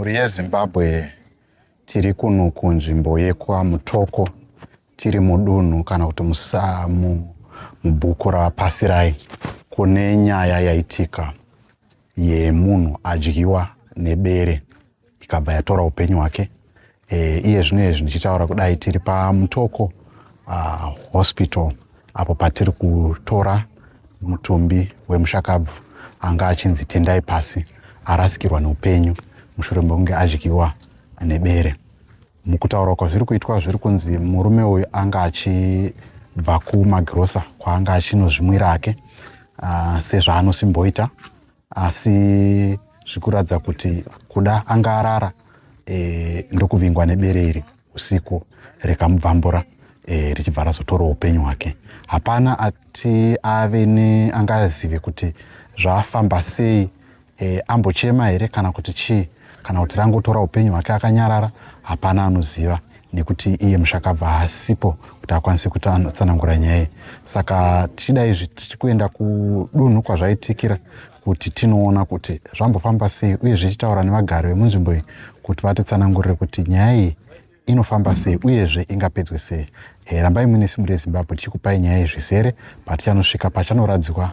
Mhuri yeZimbabwe tiri kuno kunzvimbo yeKwaMutoko, tiri mudunhu kana kuti mubhuku raPasirai, kune nyaya yaitika yemunhu adyiwa nebere ikabva yatora upenyu hwake. Iye zvinoizvi ndichitaura kudai tiri paMutoko hospital, apo patiri kutora mutumbi wemushakabvu anga achinzi Tendai Pasi, arasikirwa neupenyu mushure mekunge adyiwa nebere. Mukutaura kwazviri kuitwa zviri kunzi murume uyu anga achibva kumagirosa kwaanga achinozvimwira hake sezvaanosimboita, asi zvikuratidza kuti kuda anga arara ndokuvingwa nebere iri usiku rikamubvambura richibva razotora upenyu hwake. Hapana ati ave angazive kuti zvafamba sei, ambochema here kana kuti chii, kana kuti rangotora upenyu hwake akanyarara. Hapana anoziva nekuti iye mushakabva haasipo kuti akwanise kutsanangura nyaya. Saka tichida izvi tichikuenda kudunhu kwazvaitikira kuti tinoona kuti zvambofamba sei, uye zvichitaura nevagari vemunzvimbo iyi kuti vatitsanangurire kuti nyaya iyi inofamba sei uyezve ingapedzwe sei. Rambai muine Simba reZimbabwe tichikupai nyaya zvizere patichanosvika pachanoradzikwa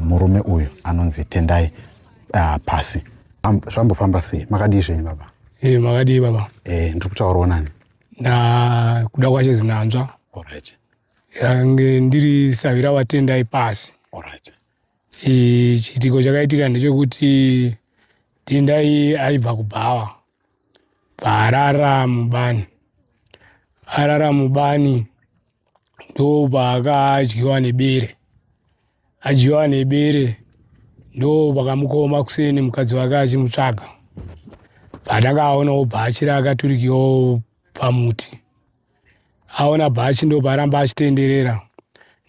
murume uyu anonzi Tendai Pasi. Zvambofamba sei? Makadii zvenyu baba? Makadii baba? Ndiri kutaurawo nani? Kuda kwacho Zinanzva. Alright. Yange ndiri Savira waTendai Pasi. Alright. Chitiko chakaitika ndechekuti Tendai aibva kuBhawa, arara mubani ndo paakadyiwa nebere. Adyiwa nebere ndo pakamukoma kuseni mukadzi wake achimutsvaga. Patakaonawo bhachi rakaturikiwawo pamuti. Aona bhachi ndo paramba achitenderera,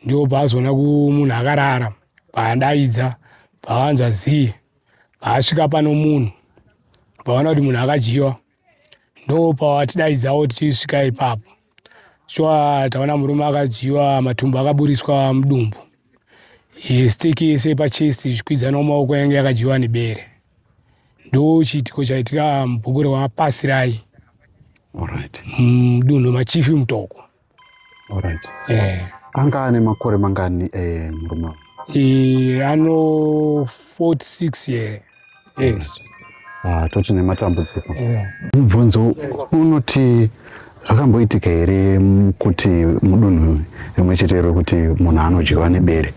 ndo paazoona munhu akarara, paadaidza, pawanza ziye, paasvika pano munhu, paona kuti munhu akadyiwa, ndo pawatidaidzawo tichisvika ipapo. Shuwa taona murume akadyiwa, matumbu akaburiswa mudumbu, stiki yese pachesti ichikwidzana mumaoko yange yakadyiwa nebere. Ndo chitiko chaitika mubhuku raPasirai. Alright. Mudunhu machifi Mutoko. Alright. Anga ane makore mangani murume? Ano 46 here. Yes. Toti nematambudziko. Mubvunzo unoti zvakamboitika here kuti mudunhu rimwe chetero kuti munhu anodyiwa nebere?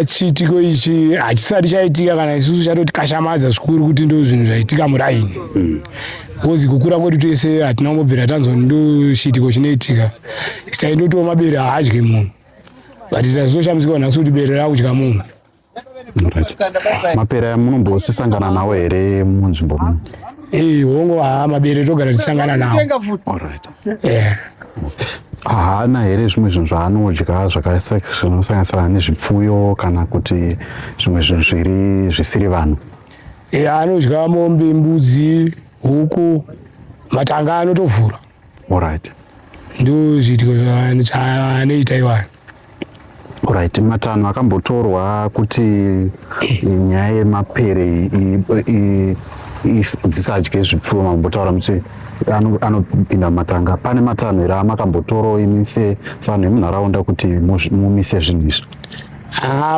Chitiko ichi hachisati chaitika kana isusu chatoti kashamadza zvikuru kuti ndo zvinhu zvaitika muraini. Kozi kukura kwedu tese hatina kumbobvira tanzwa ndo chitiko chinoitika. Taindotiwo mabere haadyi munhu, but tazoshambidzwa nhasi kuti bere rakudya munhu. Mapere munombosangana nawo here munzvimbo muno? Hongo mabere togara tisangana nawo. Alright. Haana here zvimwe zvinhu zvaanodya zvinosanganisira nezvipfuyo kana kuti zvimwe zvinhu zvisiri vanhu? Anodya mombe, mbudzi, huku, matanga anotovhura. Alright. Ndo zvitiko zvaanoita iwayo. Alright. Matanho akambotorwa kuti nyaya yemapere dzisadye zvipfuyo, mambotaura muti anopinda matanga. Pane matanho here amakambotorawo imi sevanhu vemunharaunda kuti mumise zvinhu izvi?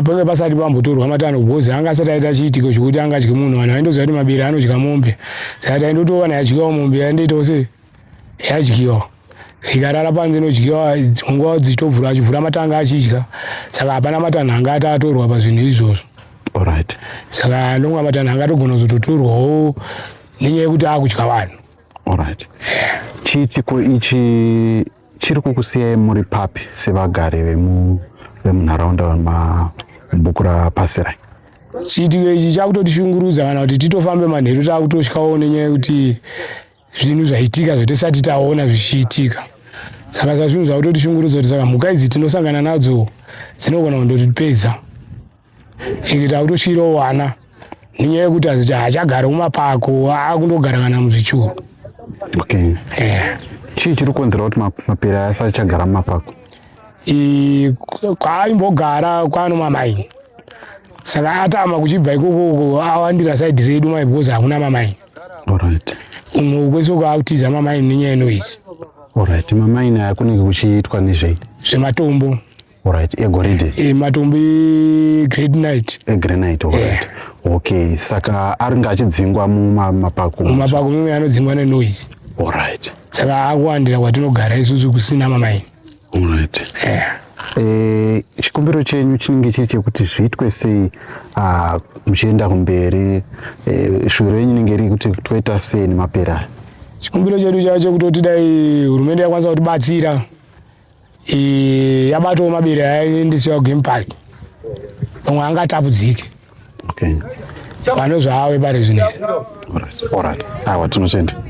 Pange pasati pambotorwa matanho, bhozi anga asati aita chiitiko chokuti angadye munhu. Vanhu vaindoziva kuti mabere anodya mombe, saka taindotoona yadyiwa mombe yaindoitawo se yadyiwa, ikarara panze inodyiwa, nguva dzichitovhura, achivhura matanga achidya. Saka hapana matanho anga atatorwa pazvinhu izvozvo. Alright. Saka ndonga matanho angatogona kuzototorwawo nenyaya yekuti akudya vanhu. Alright. Chiitiko ichi chiri kukusiyai muri papi sevagari vemunharaunda mubhuku raPasirai? Chiitiko ichi chakutotishungurudza kana kuti titofambe manheru takutosvikawo nenyaya yekuti zvinhu zvaitika zvatisati taona zvichiitika. Saka zvinhu zvakutotishungurudza kuti saka mhuka idzi tinosangana nadzo dzinogona kundotipedza. Takutotyirawo wana nenyaya yekuti haachagara mumapako, akundogara kana muzvichuru. Okay. Chii chiri kukonzera kuti mapere aya asati chagara mumapako? Kwaimbogara kwanomamaini. Saka atama kuchibva ikoko awandira side redu mai because hakuna mamaini. Alright. umwe kwese kwautiza mamaini nenyaya yenoizi. Alright. Mamaini aya kunenge kuchiitwa nezvei? Zvematombo. Alright. Egoridhe. Matombo egranite. Egranite. Alright. Okay. Saka aringa achidzingwa mumapako. Mumapako mimwe anodzingwa nenoizi. Alright. Saka akuwandira kwatinogara isusu kusina mamaini. Alright. Chikumbiro chenyu chinenge chiri chekuti zviitwe sei muchienda kumberi, shuviro yenyu inenge iri kuti toita sei nemapera? Chikumbiro chedu chacho kutoti dai hurumende yakwanisa kutibatsira yabatawo mabere aendeswa kugame park, pamwe angatapudzike. Okay. Vanozvaave pari zvinezvi. Alright. Awa tinotenda.